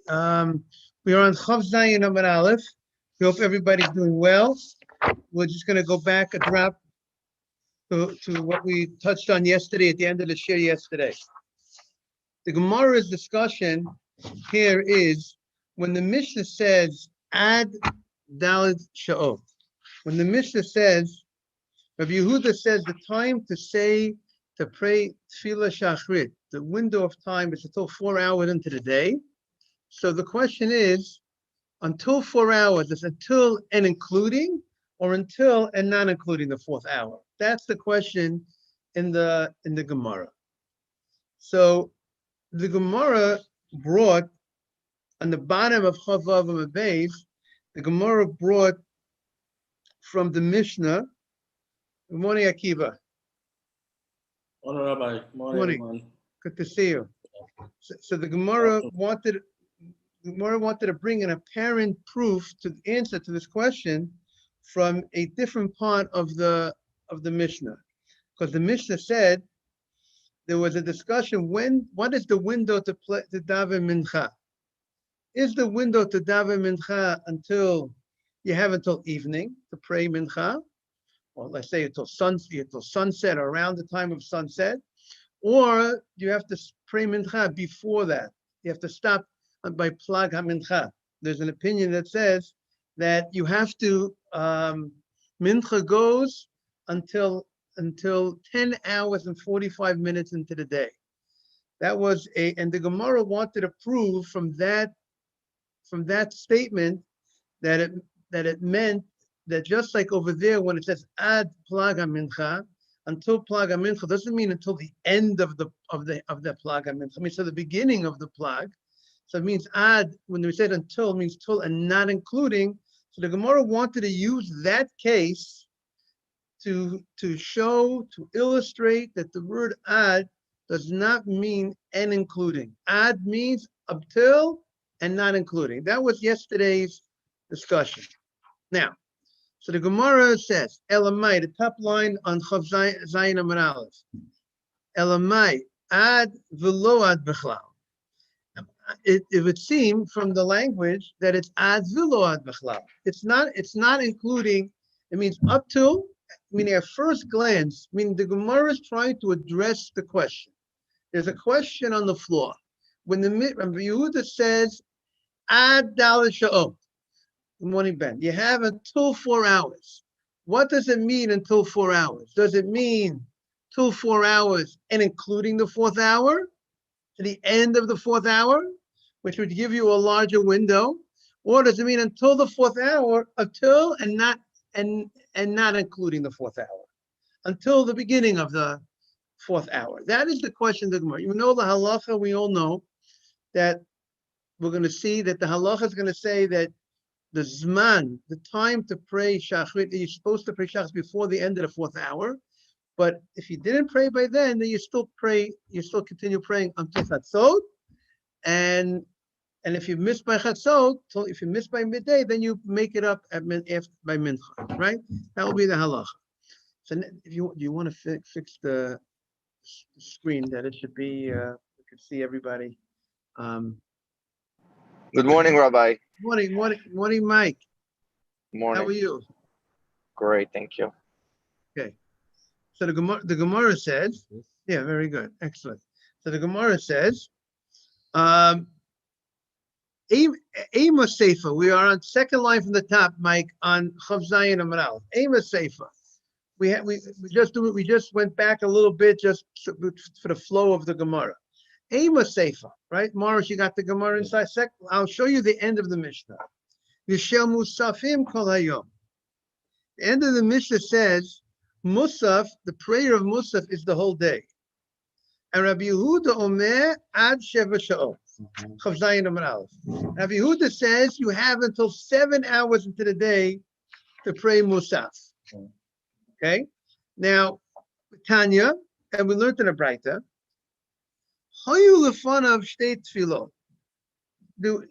Um, we are on Chav Zayin Amar Aleph. We hope everybody's doing well. We're just going to go back a drop to what we touched on yesterday at the end of the shir yesterday. The Gemara's discussion here is when the Mishnah says Ad Daled Sha'ot. When the Mishnah says, Rabbi Yehuda says the time to pray Tefillah Shachrit, the window of time is until 4 hours into the day. So the question is, until 4 hours, is until and including, or until and not including the fourth hour? That's the question in the Gemara. So the Gemara brought on the bottom of Chavav and Beis, the Gemara brought from the Mishnah. Good morning, Akiva. Morning, Rabbi. Morning. Everyone. Good to see you. So the Gemara wanted to bring an apparent proof to answer to this question from a different part of the Mishnah, because the Mishnah said there was a discussion what is the window to daven mincha? Is the window to daven mincha until evening to pray mincha, or let's say until sunset or around the time of sunset, or you have to pray mincha before that? You have to stop by plag ha-mincha. There's an opinion that says that you have to, mincha goes until 10 hours and 45 minutes into the day. And the Gemara wanted to prove from that statement that it meant that just like over there when it says ad plag ha-mincha, until plag ha-mincha doesn't mean until the end of the plag ha-mincha. I mean, so the beginning of the plag. So it means ad, when we said until, it means till and not including. So the Gemara wanted to use that case to illustrate that the word ad does not mean and including. Ad means up till and not including. That was yesterday's discussion. Now, so the Gemara says, Elamai, the top line on Chav Zayin Amar Aleph. Elamai, ad v'lo ad b'chlal. It would seem from the language that it's ad v'lo ad b'chlal. It's not including. It means up to. Meaning at first glance. Meaning the Gemara is trying to address the question. There's a question on the floor. When Rabbi Yehuda says ad daled sha'ot. Good morning, Ben. You have until 4 hours. What does it mean until 4 hours? Does it mean till 4 hours and including the fourth hour? To the end of the fourth hour, which would give you a larger window, or does it mean until the fourth hour, until and not including the fourth hour, until the beginning of the fourth hour? That is the question of the Gemara. You know the halacha. We all know that we're going to see that the halacha is going to say that the zman, the time to pray shachrit, you're supposed to pray shachrit before the end of the fourth hour. But if you didn't pray by then you still continue praying until chatzot, and if you miss by chatzot, if you miss by midday, then you make it up by mincha, right? That will be the halacha. So if you want to fix the screen, that it should be, we could see everybody. Good morning, Rabbi. Morning, Mike. Morning. How are you? Great, thank you. Okay. So the Gemara says, yeah, very good, excellent. So the Gemara says, Ema Seifa. We are on second line from the top, Mike, on Chav Zayin Amar Aleph. Ema Seifa. We just went back a little bit just for the flow of the Gemara. Ema Seifa, right? Morris, you got the Gemara inside. I'll show you the end of the Mishnah. Yishel Musafim Kol Hayom. The end of the Mishnah says, Musaf, the prayer of Musaf is the whole day. And Rabbi Yehuda Omer ad sheva sha'ot. Chav Zayin Amar Aleph. Rabbi Yehuda says you have until 7 hours into the day to pray Musaf. Okay? Now, Tanya, and we learned in a Braita, Hayu lefanav shtei tefilot.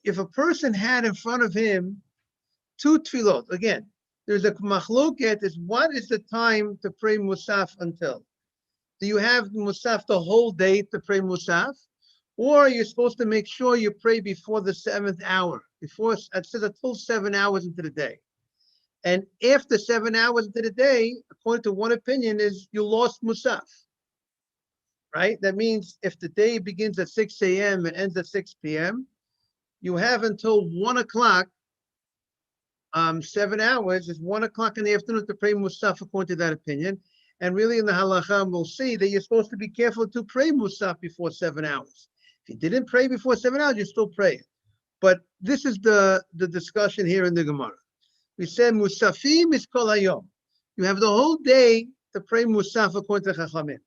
If a person had in front of him 2 tefillot, again, there's a machloket, is what is the time to pray Musaf until? Do you have Musaf the whole day to pray Musaf? Or you're supposed to make sure you pray before the 7th hour, before it says until 7 hours into the day. And after 7 hours into the day, according to one opinion, is you lost Musaf. Right? That means if the day begins at 6 a.m. and ends at 6 p.m., you have until 1 o'clock, 7 hours is 1 o'clock in the afternoon to pray Musaf according to that opinion. And really in the halacha, we'll see that you're supposed to be careful to pray Musaf before 7 hours. If you didn't pray before 7 hours, you still pray it. But this is the discussion here in the Gemara. We said Musafim is kol hayom. You have the whole day to pray Musaf according to Chachamim.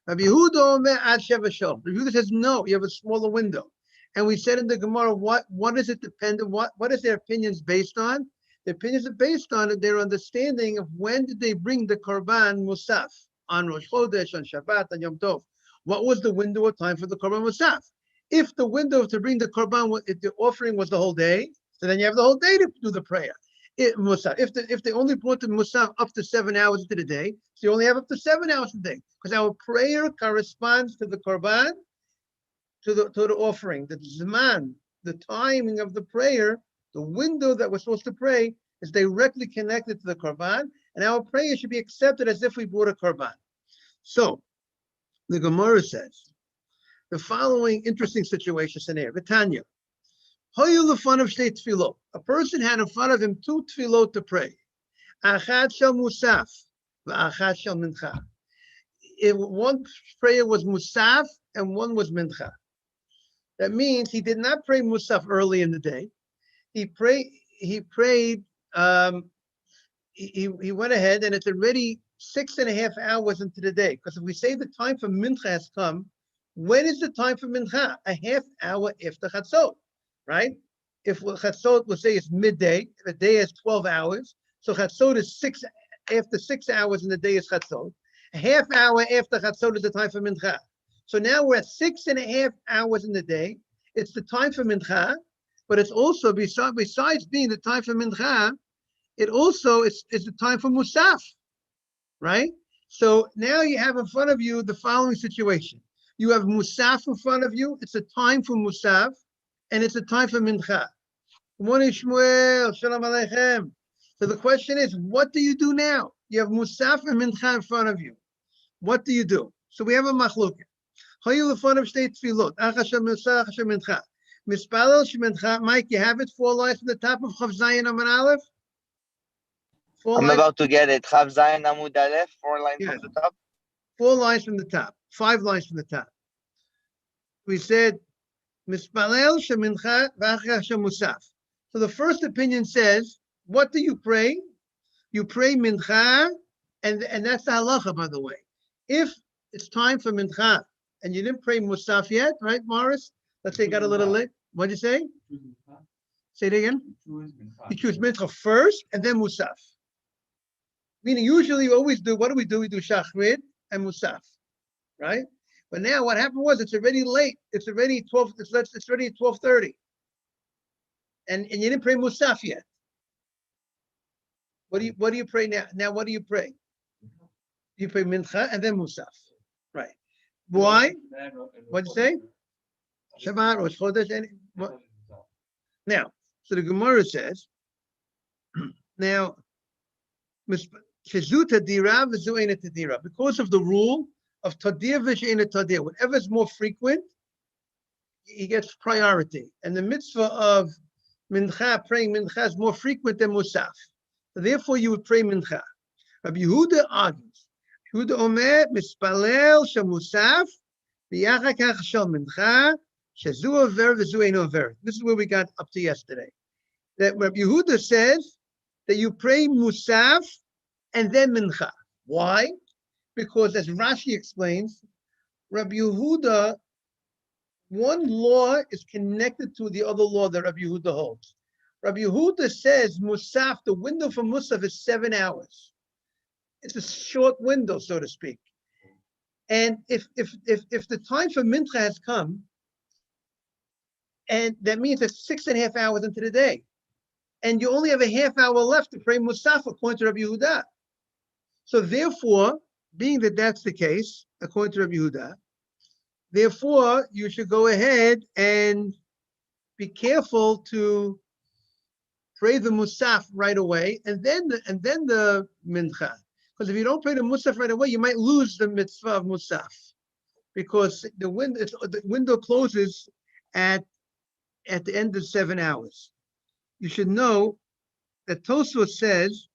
Rabbi Yehuda omer ad sheva shol. Rabbi Yehuda says no, you have a smaller window. And we said in the Gemara, what does it depend on? What is their opinions based on? The opinions are based on their understanding of when did they bring the Korban Musaf, on Rosh Chodesh, on Shabbat, on Yom Tov. What was the window of time for the Korban Musaf? If the window to bring the Korban, if the offering was the whole day, so then you have the whole day to do the prayer. Musaf. If they only brought the Musaf up to 7 hours into the day, so you only have up to 7 hours a day, because our prayer corresponds to the Korban, to the offering. The Zman, the timing of the prayer, the window that we're supposed to pray is directly connected to the Korban, and our prayer should be accepted as if we brought a Korban. So, the Gemara says, the following interesting situation scenario. Vitanya. A person had in front of him 2 tefillot to pray. Achad shel Musaf, v'achad shel Mincha. One prayer was Musaf and one was Mincha. That means he did not pray Musaf early in the day. He prayed. He went ahead, and it's already 6.5 hours into the day. Because if we say the time for Mincha has come, when is the time for Mincha? A half hour after Chatzot, right? If Chatzot, we'll say it's midday, the day has 12 hours, so Chatzot is after 6 hours in the day is Chatzot. A half hour after Chatzot is the time for Mincha. So now we're at 6.5 hours in the day. It's the time for Mincha, but it's also, besides being the time for Mincha, it also is the time for Musaf, right? So now you have in front of you the following situation. You have Musaf in front of you. It's a time for Musaf, and it's a time for Mincha. Good morning, Shmuel. Shalom Aleichem. So the question is, what do you do now? You have Musaf and Mincha in front of you. What do you do? So we have a machloket. Hayu lefonav shtei tefillot. Achad shel Musaf, achad shel Mincha. Mispalel shemincha. Mike, you have it? 4 lines from the top of Chav Zayin Amud Aleph? I'm about to get it. Chav Zayin Amud Aleph, 4 lines Yeah. from the top. 4 lines from the top. 5 lines from the top. We said, Mispalel shemincha v'achad shel Musaf. So the first opinion says, what do you pray? You pray Mincha, and that's the halacha, by the way. If it's time for Mincha, and you didn't pray Musaf yet, right, Morris? Let's say you got a little late. What'd you say? Say it again. You choose Mincha first, and then Musaf. Meaning, usually you always do, what do? We do Shachrit and Musaf, right? But now what happened was it's already late. It's already 12, it's already 12:30. And you didn't pray Musaf yet. What do you pray now? Now what do you pray? You pray Mincha and then Musaf. Right. Why? What'd you say? Shabbat, Rosh Chodesh, Now, so the Gemara says, now, because of the rule of Tadir v'she'ena Tadir, whatever is more frequent, he gets priority. And the mitzvah of Mincha, praying Mincha, is more frequent than Musaf. So therefore, you would pray Mincha. Rabbi Yehuda argues. Yehuda omer, mispalel shel Musaf, v'yachar kach shel Mincha, shezu over v'zu eino over. This is where we got up to yesterday. That Rabbi Yehuda says that you pray Musaf and then Mincha. Why? Because as Rashi explains, Rabbi Yehuda, one law is connected to the other law that Rabbi Yehuda holds. Rabbi Yehuda says Musaf, the window for Musaf is 7 hours. It's a short window, so to speak. And if the time for Mincha has come, and that means it's 6.5 hours into the day, and you only have a half hour left to pray Musaf according to Rabbi Yehuda. So therefore, being that that's the case, according to Rabbi Yehuda, Therefore, you should go ahead and be careful to pray the Musaf right away, and then the Mincha. Because if you don't pray the Musaf right away, you might lose the mitzvah of Musaf, because the window closes at the end of 7 hours. You should know that Tosfos says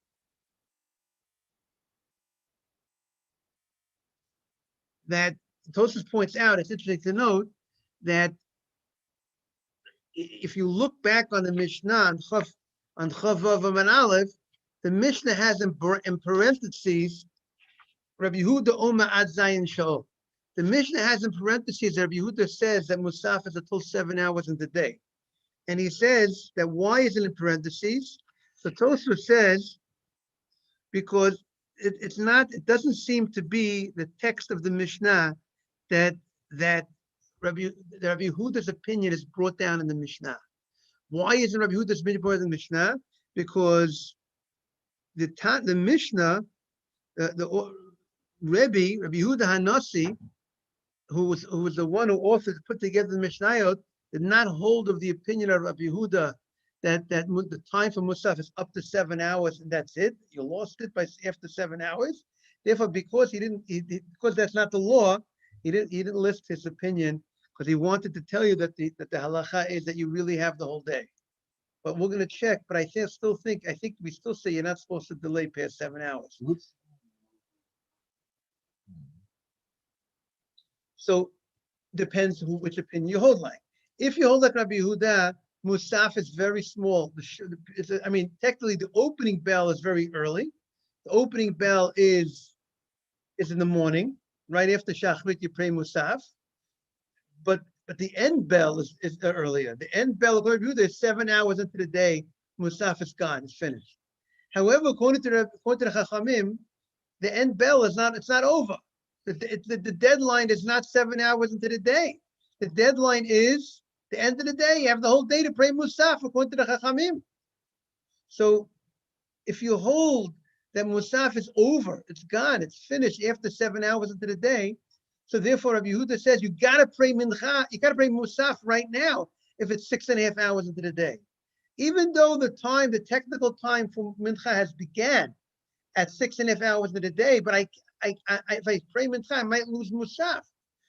that Tosfos points out, it's interesting to note that if you look back on the Mishnah on Chav Vav and Aleph, the Mishnah has in parentheses Rabbi Yehuda Oma Ad Zayin Sha'ol. The Mishnah has in parentheses Rabbi Yehuda says that Musaf is until 7 hours in the day, and he says that why is it in parentheses? So Tosfos says because it doesn't seem to be the text of the Mishnah that Rabbi Yehuda's opinion is brought down in the Mishnah. Why isn't Rabbi Yehuda's opinion brought in the Mishnah? Because the Mishnah, the Rabbi Yehuda Hanasi, who was the one who put together the Mishnayot, did not hold of the opinion of Rabbi Yehuda that the time for Musaf is up to 7 hours and that's it. You lost it after 7 hours. Therefore, because because that's not the law, he didn't list his opinion, because he wanted to tell you that the halacha is that you really have the whole day. But we're going to check. But I think we still say you're not supposed to delay past 7 hours. So depends which opinion you hold like. If you hold like Rabbi Yehuda, Musaf is very small. Technically the opening bell is very early. The opening bell is in the morning, right after Shachrit you pray Musaf. But the end bell is earlier. The end bell of Rabbi Yehuda is 7 hours into the day. Musaf is gone. It's finished. However, according to the Chachamim, the end bell is not. It's not over. The deadline is not 7 hours into the day. The deadline is the end of the day. You have the whole day to pray Musaf according to the Chachamim. So if you hold that Musaf is over, it's gone, it's finished after 7 hours into the day, so therefore Rabbi Yehuda says you gotta pray Mincha, you gotta pray Musaf right now if it's 6.5 hours into the day. Even though the technical time for Mincha has began at 6.5 hours into the day, but if I pray Mincha, I might lose Musaf.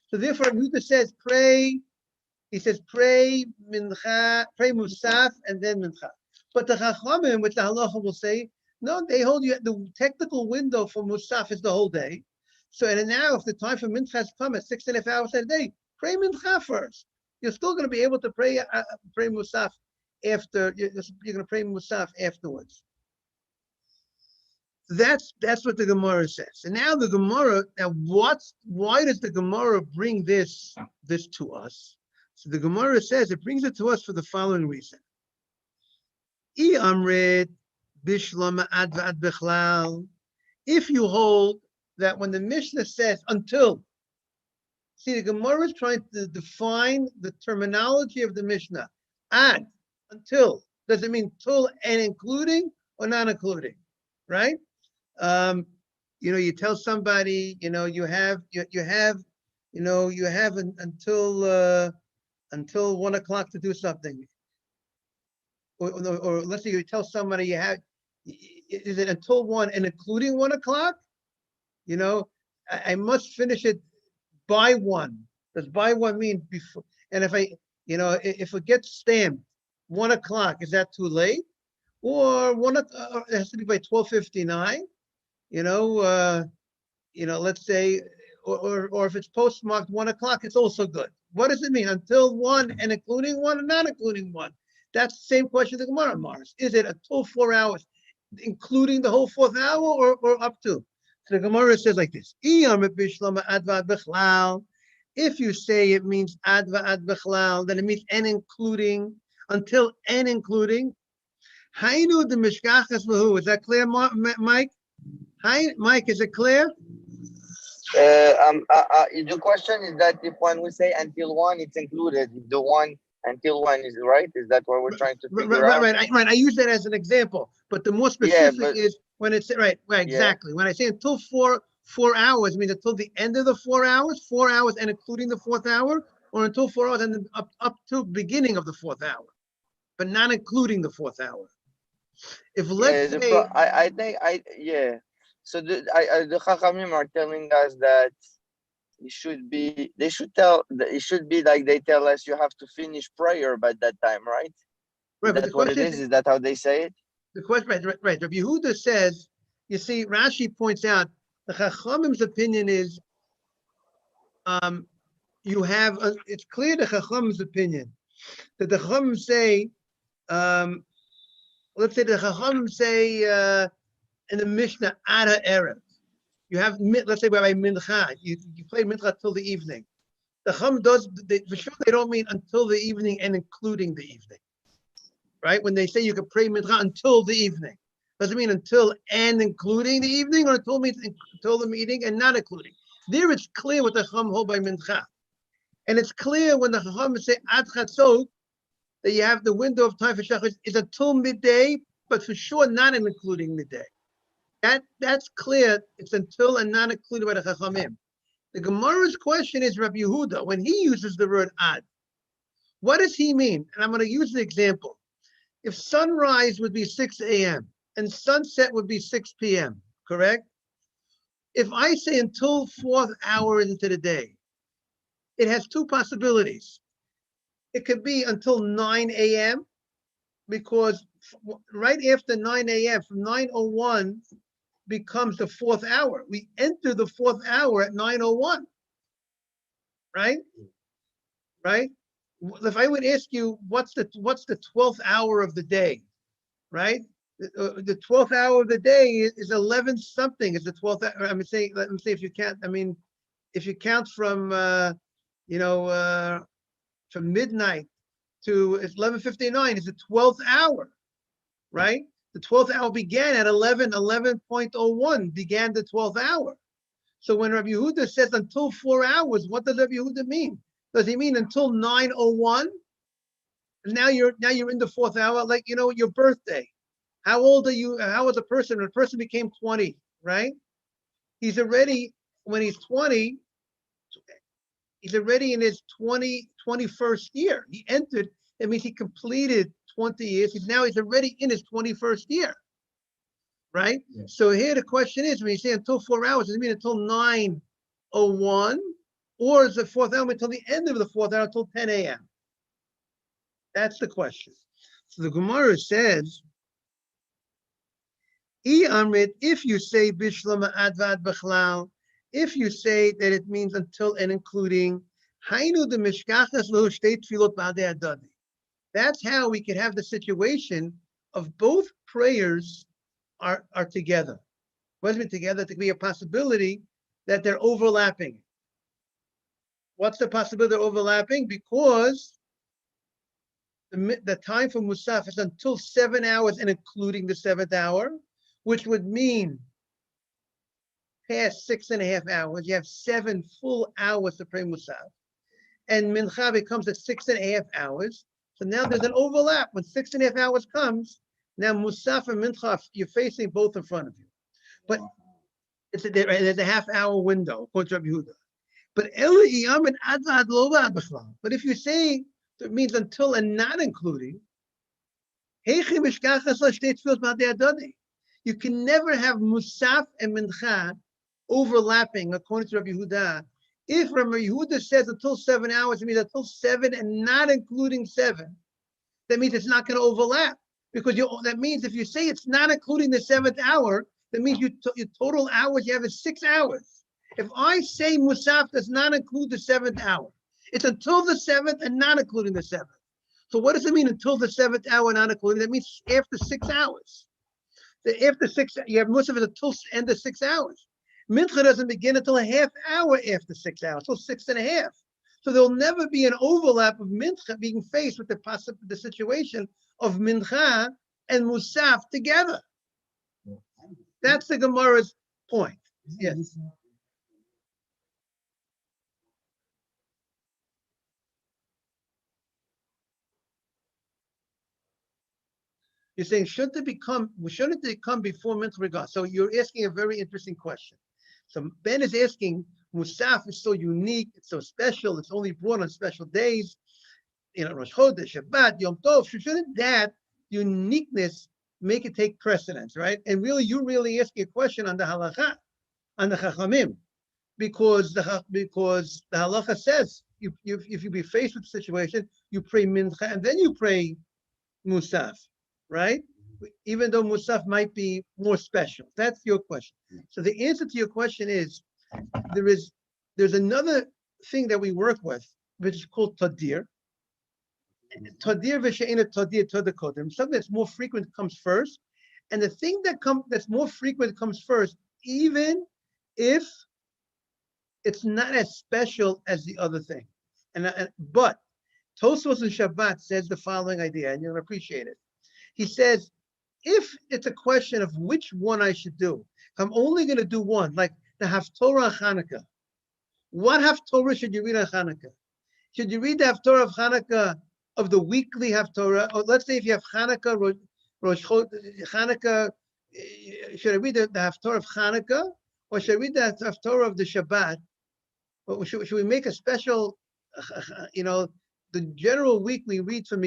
So therefore Rabbi Yehuda says pray Mincha, pray Musaf, and then Mincha. But the Chachamim, which the halacha will say, no, they hold you, the technical window for Musaf is the whole day. So, and now if the time for Mincha has come at 6.5 hours a day, pray Mincha first. You're still going to be able to pray Musaf after, you're going to pray Musaf afterwards. That's what the Gemara says. And now the Gemara, why does the Gemara bring this to us? So the Gemara says it brings it to us for the following reason. If you hold that when the Mishnah says until, see, the Gemara is trying to define the terminology of the Mishnah. Ad, until, does it mean till and including or not including, right? You tell somebody, you have until 1 o'clock to do something. Or let's say you tell somebody is it until 1 and including 1 o'clock? I must finish it by 1. Does by 1 mean before? And if if it gets stamped 1 o'clock, is that too late? Or it has to be by 12:59. Let's say, or if it's postmarked 1 o'clock, it's also good. What does it mean? Until 1 and including 1 and not including 1? That's the same question the Gemara asks. Is it until 4 hours, including the whole 4th hour, or up to? So the Gemara says like this: if you say it means ad va'ad bechlal, then it means and including, until and including. Hainu the mishkachas v'hu. Is that clear, Mike? Hi, Mike. Is it clear? The question is that if when we say until 1, it's included. The 1 until 1 is right. Is that what we're trying to figure out? Right. I use that as an example, but the more specific is when it's right. Exactly. Yeah. When I say until 4 4 hours means until the end of the 4 hours and including the fourth hour, or until 4 hours and then up to beginning of the fourth hour, but not including the fourth hour. If let's say, I think So the Chachamim are telling us that it should be it should be like they tell us you have to finish prayer by that time, right? right, but That's what it is. Is that how they say it? The question, right. Rabbi Yehuda says, you see, Rashi points out the Chachamim's opinion is, you have, it's clear the Chachamim's opinion that the Chachamim say, let's say the Chachamim say in the Mishnah, Ada Erev, you have, let's say by Mincha, you play Mincha till the evening. The Chacham does, for sure they don't mean until the evening and including the evening. Right? When they say you can pray Mincha until the evening. Does it mean until and including the evening, or until means until the meeting and not including? There it's clear what the Chacham hold by Mincha. And it's clear when the Chacham say Ad Chatzot, that you have the window of time for Shachar is until midday, but for sure not including midday. That's clear. It's until and not included by the Chachamim. The Gemara's question is Rabbi Yehuda, when he uses the word Ad, what does he mean? And I'm going to use the example. If sunrise would be 6 a.m. and sunset would be 6 p.m., correct? If I say until fourth hour into the day, it has two possibilities. It could be until 9 a.m. because right after 9 a.m., from 9:01 becomes the fourth hour. We enter the fourth hour at 9:01, right? Right? If I would ask you, what's the 12th hour of the day, right? The 12th hour of the day is 11 something. Is the 12th hour. Let me say if you can't. I mean, if you count from from midnight to 11:59 is the 12th hour, right? The 12th hour began at 11:01 began the 12th hour. So when Rabbi Yehuda says until 4 hours, what does Rabbi Yehuda mean? Does he mean until 9:01? Now you're in the fourth hour, like your birthday. How old are you? How old a person? When a person became 20, right? He's already, when he's 20, he's already in his 21st year. He entered, it means he completed 20 years. He's already in his 21st year, right? Yeah. So here the question is, when you say until 4 hours, does it mean until 9:01? Or is the fourth hour until the end of the fourth hour, until 10 a.m.? That's the question. So the Gemara says, if you say Bishlama Advad Bechlal, if you say that it means until and including, that's how we can have the situation of both prayers are together. What does it mean together? There could be a possibility that they're overlapping. What's the possibility of overlapping? Because the time for Musaf is until 7 hours and including the 7th hour, which would mean past 6.5 hours. You have 7 full hours to pray Musaf. And Mincha becomes at 6.5 hours. So now there's an overlap. When 6.5 hours comes, now Musaf and Mincha, you're facing both in front of you. But there's a half-hour window, according to Rabbi Yehuda. But if you say it means until and not including, you can never have Musaf and Mincha overlapping, according to Rabbi Yehuda. If Rabbi Yehuda says until 7 hours, it means until 7 and not including 7. That means it's not going to overlap, because that means if you say it's not including the 7th hour, that means your total hours you have is 6 hours. If I say Musaf does not include the 7th hour, it's until the 7th and not including the 7th. So what does it mean until the 7th hour not including? That means after 6 hours. After 6, you have Musaf until end of 6 hours. Mincha doesn't begin until a half hour after 6 hours, until 6.5. So there'll never be an overlap of Mincha being faced with the situation of Mincha and Musaf together. That's the Gemara's point. Yes. You're saying, shouldn't it come before Mincha regard? So you're asking a very interesting question. So Ben is asking, Musaf is so unique, it's so special, it's only brought on special days, Rosh Chodesh, Shabbat, Yom Tov. Shouldn't that uniqueness make it take precedence, right? And really, you're really asking a question on the halacha, on the chachamim, because the halacha says if you be faced with a situation, you pray mincha and then you pray musaf, right? Even though musaf might be more special. That's your question. So the answer to your question is there's another thing that we work with, which is called tadir. Tadir v'she'ena tadir tadakodim. Something that's more frequent comes first, and the thing that's more frequent comes first, even if it's not as special as the other thing. But Tosfos and Shabbat says the following idea, and you'll appreciate it. He says, if it's a question of which one I should do, if I'm only going to do one, like the Haftorah on Hanukkah, what Haftorah should you read on Hanukkah? Should you read the Haftorah of Hanukkah of the weekly Haftorah? Or let's say if you have Hanukkah, Hanukkah, should I read the Haftorah of Hanukkah? Or should I read the Haftorah of the Shabbat? Or should we make a special, the general week we read from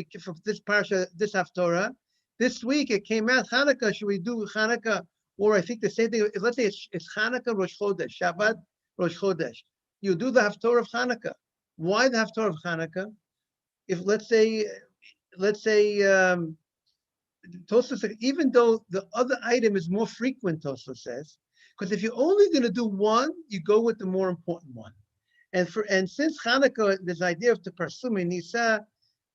this parsha, this Haftorah. This week it came out Hanukkah. Should we do Hanukkah? Or I think the same thing. Let's say it's Hanukkah, Rosh Chodesh, Shabbat, Rosh Chodesh. You do the Haftorah of Hanukkah. Why the Haftorah of Hanukkah? If let's say, Tosfos said, even though the other item is more frequent, Tosfos says, because if you're only going to do one, you go with the more important one. And since Hanukkah, this idea of the Parsumi Nisa,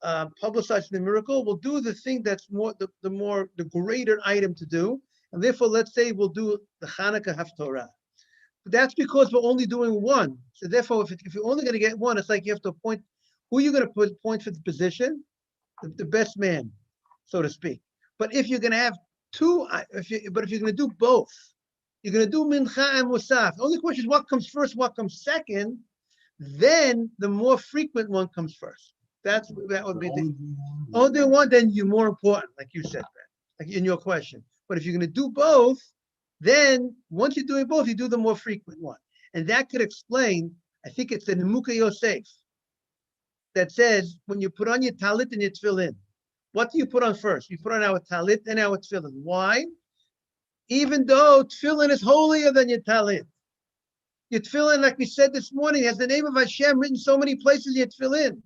publicizing the miracle, we'll do the thing that's the greater item to do, and therefore let's say we'll do the Hanukkah Haftorah. But that's because we're only doing one. So therefore, if you're only going to get one, it's like you have to appoint who you're going to point for the position, the best man, so to speak. But if you're going to have two, if you're going to do both, you're going to do Mincha and Musaf. The only question is what comes first, what comes second. Then the more frequent one comes first. That would be the only one. Then you're more important, like you said, like in your question. But if you're going to do both, then once you're doing both, you do the more frequent one, and that could explain. I think it's the Nemuka Yosef that says when you put on your talit and your tefillin, what do you put on first? You put on our talit and our tefillin. Why? Even though tefillin is holier than your talit. Your tefillin, like we said this morning, has the name of Hashem written so many places in your tefillin.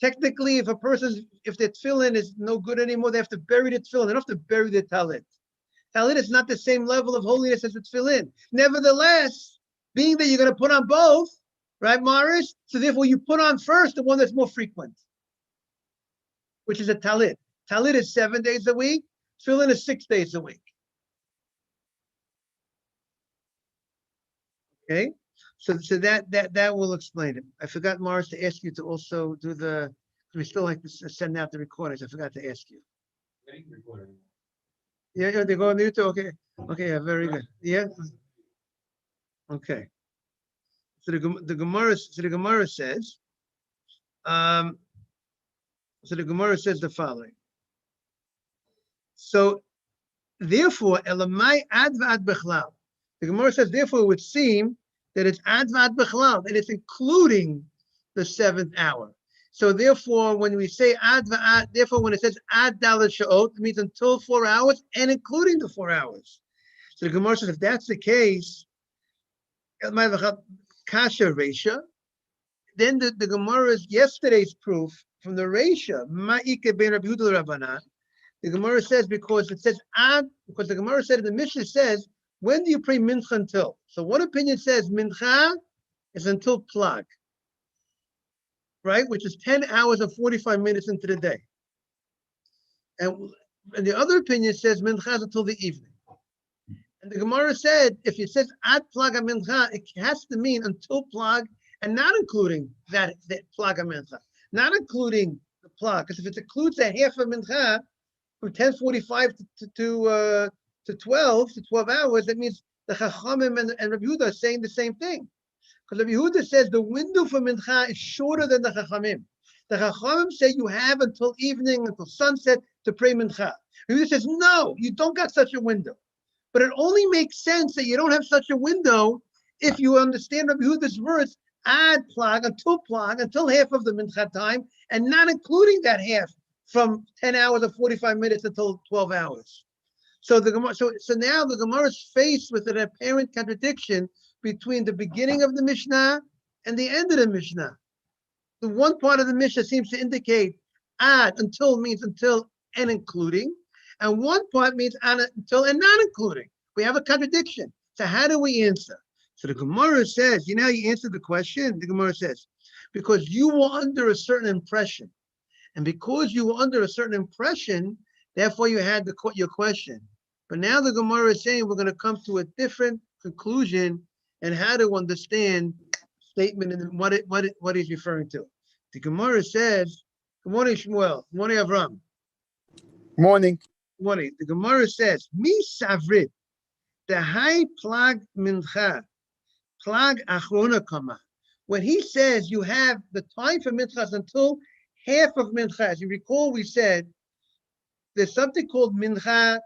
Technically, if their tefillin is no good anymore, they have to bury the tefillin. They don't have to bury the talit. Talit is not the same level of holiness as the tefillin. Nevertheless, being that you're going to put on both, right, Morris? So therefore, you put on first the one that's more frequent, which is a talit. Talit is 7 days a week. Tefillin is 6 days a week. Okay, so that will explain it. I forgot, Morris, to ask you to also do we still like to send out the recordings. I forgot to ask you. Yeah, they go on YouTube. Okay, yeah, very good. Yeah. Okay. So the Gemara says, the following. So therefore, Elamai ad v'ad bechlal. The Gemara says, therefore, it would seem that it's ad v'ad bechlal, and it's including the 7th hour. So therefore, when we say ad v'ad, therefore, when it says ad dalet sha'ot, it means until 4 hours and including the 4 hours. So the Gemara says, if that's the case, kasha reisha, then the Gemara's yesterday's proof from the reisha, ma'ike ben Rabbi Yehuda Rabbanan, the Gemara says because it says because the Gemara said, the Mishnah says, when do you pray mincha until? So one opinion says mincha is until plag, right? Which is 10 hours and 45 minutes into the day. And the other opinion says mincha is until the evening. And the Gemara said, if it says ad plag mincha, it has to mean until plag and not including that plag mincha, not including the plag. Because if it includes a half of mincha from 10:45 to 12 hours, that means the Chachamim and Rabbi Yehuda are saying the same thing. Because Rabbi Yehuda says the window for Mincha is shorter than the Chachamim. The Chachamim say you have until evening, until sunset to pray Mincha. Rabbi Yehuda says, no, you don't got such a window. But it only makes sense that you don't have such a window If you understand Rabbi Yehuda's words, add plag, until half of the mincha time, and not including that half from 10 hours or 45 minutes until 12 hours. So the Gemara, so now the Gemara is faced with an apparent contradiction between the beginning of the Mishnah and the end of the Mishnah. The one part of the Mishnah seems to indicate add, until means until and including, and one part means add, until and not including. We have a contradiction. So how do we answer? So the Gemara says, you know how you answer the question? The Gemara says, because you were under a certain impression. And because you were under a certain impression, therefore you had your question. But now the Gemara is saying we're going to come to a different conclusion and how to understand statement and what he's referring to. The Gemara says, good morning, Shmuel. Good morning, Avram. Morning. Good morning. The Gemara says, Mi savrit, the high plag mincha, plag achrona kama. When he says you have the time for minchas until half of mincha, as you recall, we said there's something called mincha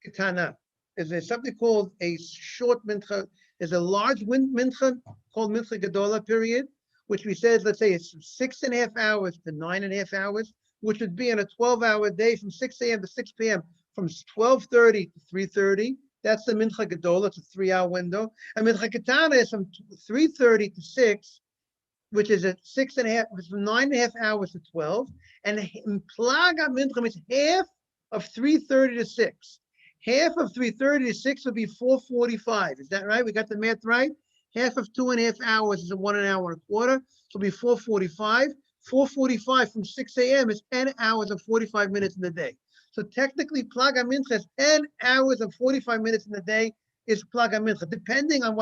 ketana. There's something called a short mincha. There's a large mincha called mincha gadola period, which we said, let's say it's 6.5 hours to 9.5 hours, which would be in a 12-hour day from 6 a.m. to 6 p.m. from 12:30 to 3:30. That's the mincha gadola. It's a 3-hour window. And mincha ketana is from 3:30 to 6, which is at 6.5, it's from 9.5 hours to 12. And plaga mincha means half of 3:30 to 6. Half of 3:30 to 6 would be 4:45. Is that right? We got the math right? Half of 2.5 hours is 1 hour and a quarter. So it'll be 4:45. 4:45 from 6 a.m. is 10 hours and 45 minutes in the day. So technically, plaga mincha is 10 hours and 45 minutes in the day is plaga mincha, depending on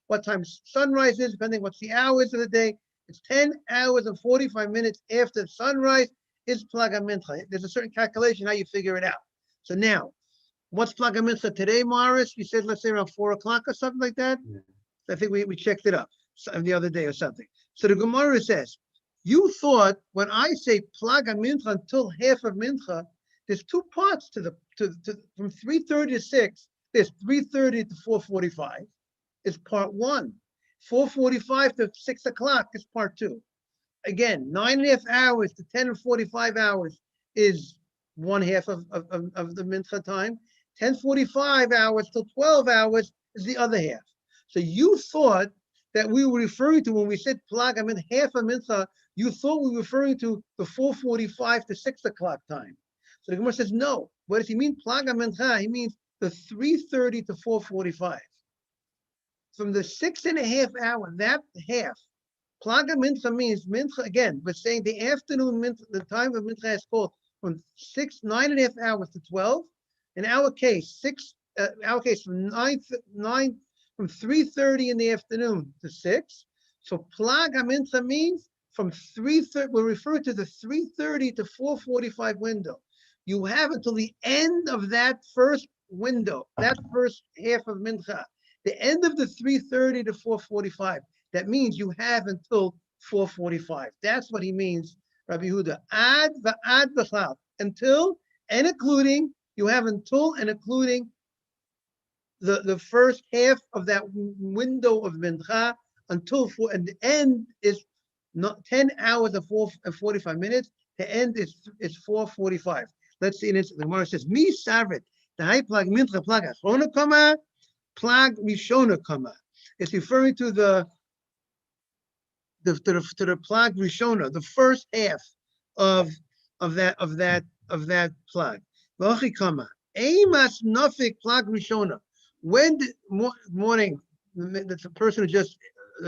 what time sunrise is, depending what's the hours of the day. It's 10 hours and 45 minutes after sunrise is plaga mincha. There's a certain calculation how you figure it out. So now, what's plaga mincha today, Morris? You said, let's say around 4 o'clock or something like that. Yeah. I think we checked it up the other day or something. So the Gemara says, you thought when I say plaga mincha until half of mincha, there's two parts to from 3:30 to 6. There's 3:30 to 4:45 is part one. 4:45 to 6 o'clock is part two. Again, 9.5 hours to 10 and 45 hours is one half of the mincha time. 10:45 hours till 12 hours is the other half. So you thought that we were referring to, when we said plaga, I mean half a mincha, you thought we were referring to the 4:45 to 6 o'clock time. So the Gemara says, no. What does he mean? Plaga mincha, he means the 3:30 to 4:45. From the 6.5 hour, that half, plaga mincha means mincha, again, we're saying the afternoon mincha, the time of mincha is called from 9.5 hours to 12. In our case, from 3:30 in the afternoon to 6. So plaga mincha means from 3:30, we're referring to the 3:30 to 4:45 window. You have until the end of that first window, that first half of mincha, the end of the 3:30 to 4:45. That means you have until 4:45. That's what he means, Rabbi Yehuda. Ad va'ad b'chal, until and including, you have until and including the first half of that window of mincha until and the end is not 10 hours and 45 minutes. The end is 4:45. Let's see. The Gemara says, "Mi savrit the high plag mincha plag achrona kama, plag rishona kama." It's referring to the plag rishona, the first half of that plag. V'achi kama eimas nafik plag rishona. When morning, the person who just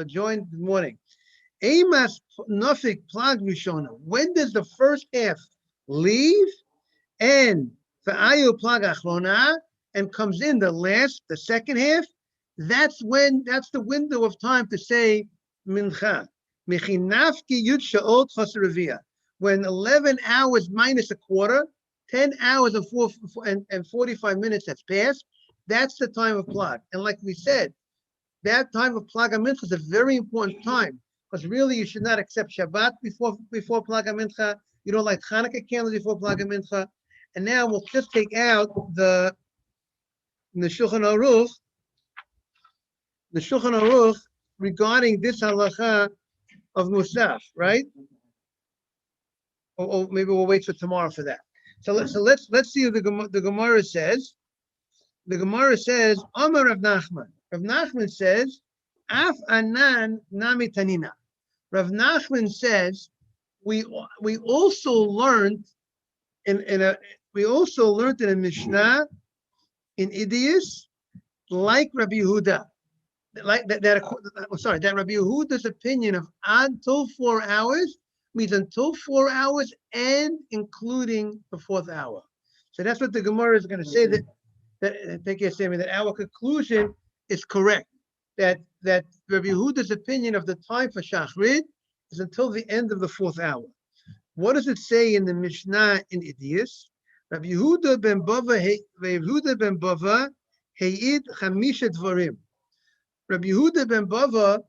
joined. Good morning. Eimas nafik plag rishona. When does the first half leave? And v'ayu plag achrona, and comes in the second half. That's the window of time to say mincha. Mechinafki yud sha'ot chasravia. When 11 hours minus a quarter, 10 hours and 45 minutes has passed, that's the time of plag. And like we said, that time of plag mincha is a very important time, because really you should not accept Shabbat before plag mincha. You don't like Hanukkah candles before plag mincha. And now we'll just take out in the Shulchan Aruch, the Shulchan Aruch regarding this halacha of Musaf, right? Or maybe we'll wait for tomorrow for that. So let's see what the Gemara says. The Gemara says, Amar Rav Nachman. Rav Nachman says, Af anan nami tanina. Rav Nachman says, we also learned in a Mishnah in Idias, like Rabbi Yehuda, like that Rabbi Yehuda's opinion of until 4 hours means until 4 hours and including the 4th hour. So that's what the Gemara is going to say, that our conclusion is correct. That Rabbi Yehuda's opinion of the time for Shachrit is until the end of the 4th hour. What does it say in the Mishnah in Idias? Rabbi Yehuda ben Bava He'id Chamisha Dvarim. Rabbi Yehuda ben Bava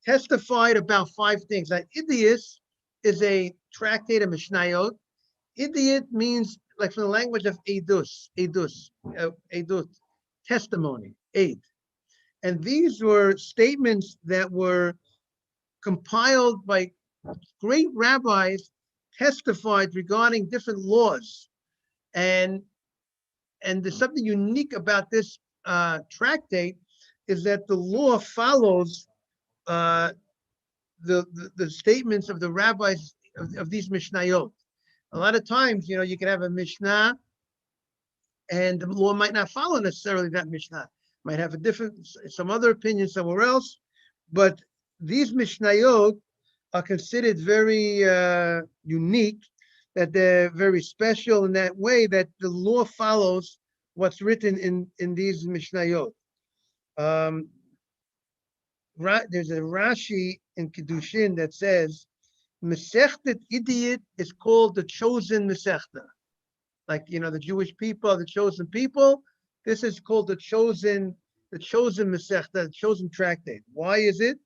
testified about 5 things. Like Idias is a tractate of Mishnayot. Idiot means, like from the language of edus, testimony, aid. And these were statements that were compiled by great rabbis, testified regarding different laws. And there's something unique about this tractate is that the law follows the statements of the rabbis of these Mishnayot. A lot of times, you can have a Mishnah and the law might not follow necessarily that Mishnah. Might have some other opinion somewhere else, but these Mishnayot are considered very unique, that they're very special in that way, that the law follows what's written in these Mishnayot. There's a Rashi in Kiddushin that says, Masechtet Idiot is called the chosen Masechta. Like, the Jewish people, the chosen people. This is called the chosen Masechta, the chosen tractate. Why is it?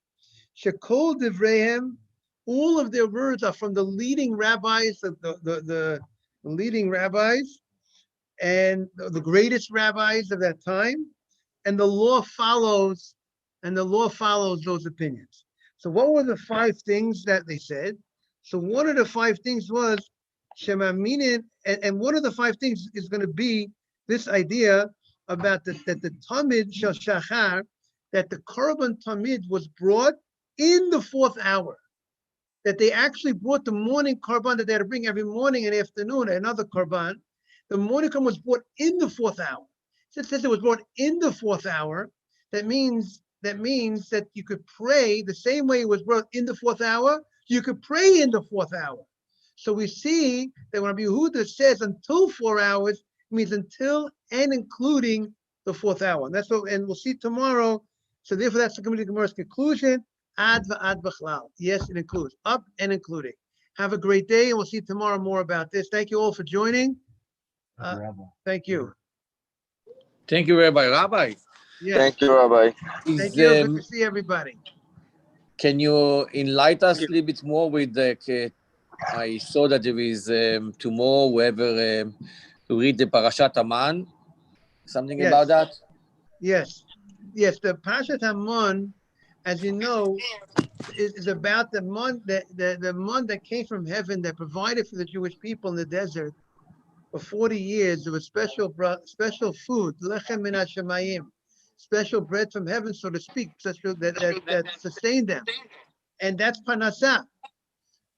Shekol Divrehem, all of their words are from the leading rabbis, the leading rabbis, and the greatest rabbis of that time, and the law follows those opinions. So what were the 5 things that they said? So one of the 5 things was Shemaminin, and one of the 5 things is going to be this idea about that the Tamid Shel Shachar, that the Korban Tamid was brought in the 4th hour. That they actually brought the morning Korban that they had to bring every morning and afternoon, another Korban. The morning Korban was brought in the 4th hour. Since it says it was brought in the 4th hour, that means that you could pray the same way it was brought in the 4th hour, you could pray in the 4th hour. So we see that when Rabbi Yehuda says until 4 hours, it means until and including the 4th hour. And we'll see tomorrow. So therefore, that's the Gemara's conclusion. Ad va'ad b'chlal. Yes, it includes up and including. Have a great day, and we'll see tomorrow more about this. Thank you all for joining. Thank you. Thank you, Rabbi. Rabbi, Yes. Thank you, Rabbi. Thank you. Good to see everybody. Can you enlighten us a little bit more with I saw that there is tomorrow whoever to read the Parashat Haman, something about that? Yes. The Parashat Haman, as you know, is about the man that came from heaven that provided for the Jewish people in the desert for 40 years. There was special food, lechem min hashamayim, special bread from heaven, so to speak, that sustained them, and that's parnasah.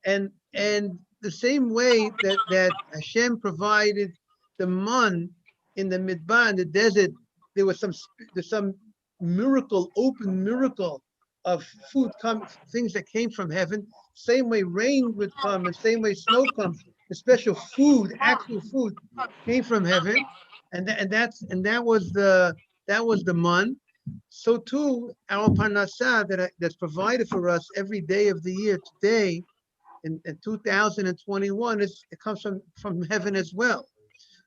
And the same way that Hashem provided the man in the midbar, in the desert, there's some open miracle of food things that came from heaven. Same way rain would come, and same way snow comes. The special food, actual food, came from heaven, and that was the man. So too, our parnasah that's provided for us every day of the year today, in 2021, it comes from heaven as well.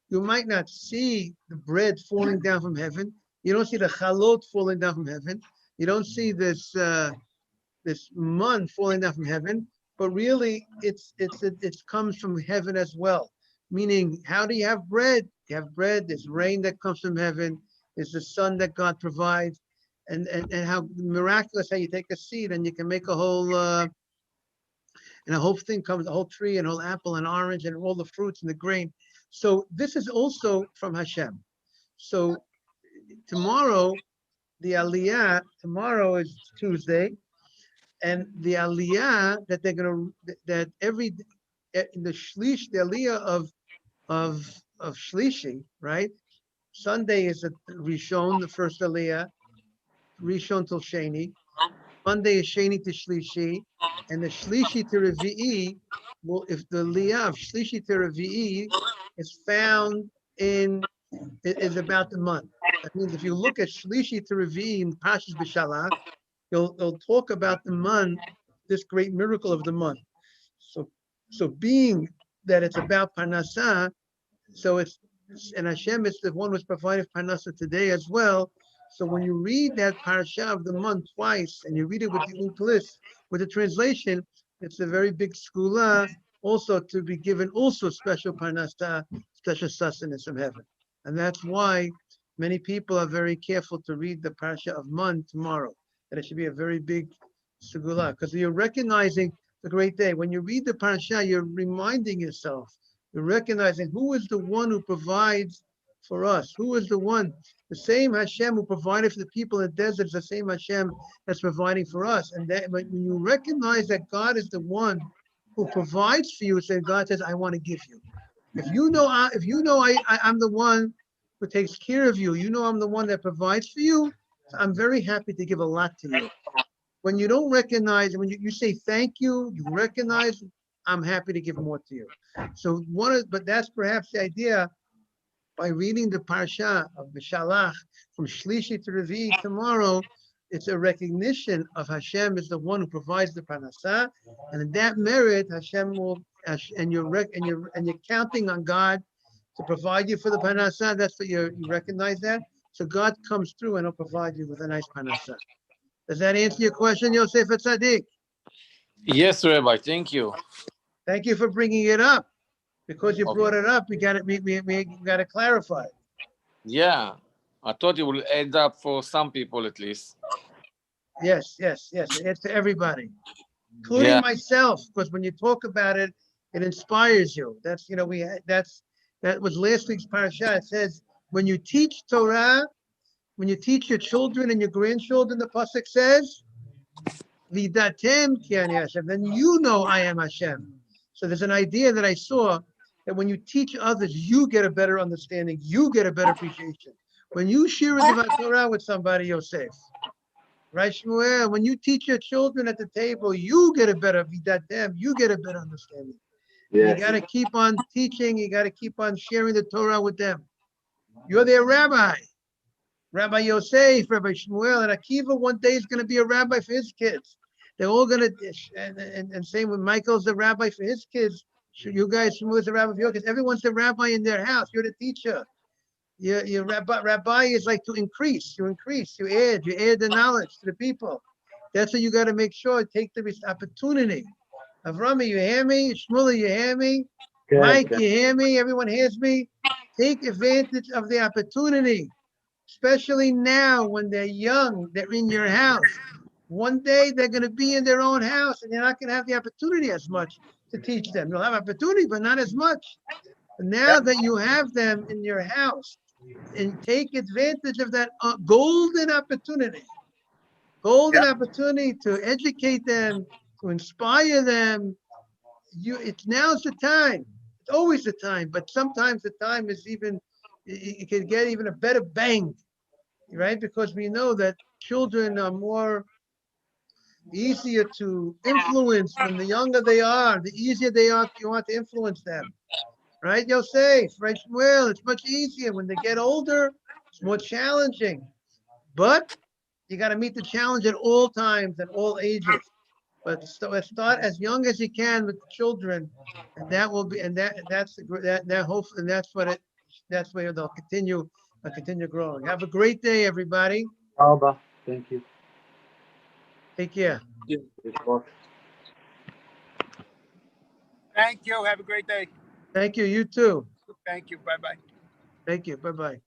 You might not see the bread falling down from heaven. You don't see the chalot falling down from heaven. You don't see this man falling down from heaven. But really, it comes from heaven as well. Meaning, how do you have bread? You have bread. There's rain that comes from heaven. There's the sun that God provides, and how miraculous how you take a seed and you can make a whole and a whole thing comes, a whole tree and a whole apple and orange and all the fruits and the grain. So this is also from Hashem. So tomorrow, the Aliyah, tomorrow is Tuesday, and the Aliyah that they're gonna, that every, in the Shlish, the Aliyah of Shlishi, right? Sunday is a Rishon, the first Aliyah, Rishon till Sheni. Monday is Sheni to Shlishi, and the Shlishi to Revi'i, well, if the Aliyah of Shlishi to Revi'i is found in, is about the month. That means if you look at Shlishi to Revi'i in Pashas B'Shalach, you'll talk about the month, this great miracle of the month. So being that it's about Parnasah, so it's, and Hashem is the one who's provided Parnasah today as well. So when you read that parasha of the month twice, and you read it with the Unklis, with the translation, it's a very big skula, also to be given also special Parnasah, special sustenance from heaven. And that's why many people are very careful to read the parasha of Mon tomorrow, that it should be a very big segula, because you're recognizing the great day. When you read the parasha, you're reminding yourself, you're recognizing who is the one who provides for us, who is the one, the same Hashem who provided for the people in the desert is the same Hashem that's providing for us. And that when you recognize that God is the one who provides for you, so God says, I want to give you. If you know I'm the one who takes care of you, you know I'm the one that provides for you, I'm very happy to give a lot to you. When you don't recognize, when you say thank you, you recognize, I'm happy to give more to you. So but that's perhaps the idea, by reading the parsha of B'Shalach from Shlishi to Revi'i tomorrow, it's a recognition of Hashem is the one who provides the Parnasah, and in that merit, Hashem will, and you're counting on God to provide you for the Parnasah. That's what you recognize that. So God comes through and He'll provide you with a nice Parnasah. Does that answer your question, Yosef Tzaddik? Yes, Rabbi. Thank you. Thank you for bringing it up. Because you brought it up, we got to clarify. Yeah, I thought it will add up for some people at least. Yes. It's to everybody, including myself. Because when you talk about it, it inspires you. That's that was last week's parasha. It says when you teach Torah, when you teach your children and your grandchildren, the pasuk says, "Vidatem ki ani Hashem." Then you know I am Hashem. So there's an idea that I saw, that when you teach others, you get a better understanding, you get a better appreciation. When you share a Divrei Torah with somebody, Yosef, right, Shmuel? When you teach your children at the table, you get a better vidatem, you get a better understanding. Yes. You got to keep on teaching, you got to keep on sharing the Torah with them. You're their rabbi. Rabbi Yosef, Rabbi Shmuel, and Akiva one day is going to be a rabbi for his kids. They're all going to, and same with Michael's the rabbi for his kids. You guys, Shmuel's the rabbi for your kids. Everyone's the rabbi in their house. You're the teacher. Your rabbi is like to increase. You add the knowledge to the people. That's what you got to make sure. Take the opportunity. Avrami, you hear me? Shmuel, you hear me? Good. Mike, you hear me? Everyone hears me? Take advantage of the opportunity. Especially now when they're young, they're in your house. One day they're going to be in their own house and you're not going to have the opportunity as much to teach them. You'll have opportunity, but not as much. And now that you have them in your house, and take advantage of that golden opportunity. Opportunity to educate them, to inspire them. Now's the time. It's always the time, but sometimes the time is even, you can get even a better bang, right? Because we know that children are more easier to influence when the younger they are, the easier they are, you want to influence them. Right, Yosef, right, Shmuel, it's much easier. When they get older, it's more challenging. But you got to meet the challenge at all times, at all ages. But start as young as you can with the children, and that will be, and that's hopefully, and that's where they'll continue growing. Have a great day, everybody. Alba, thank you. Take care. Thank you. Have a great day. Thank you. You too. Thank you. Bye-bye. Thank you. Bye-bye.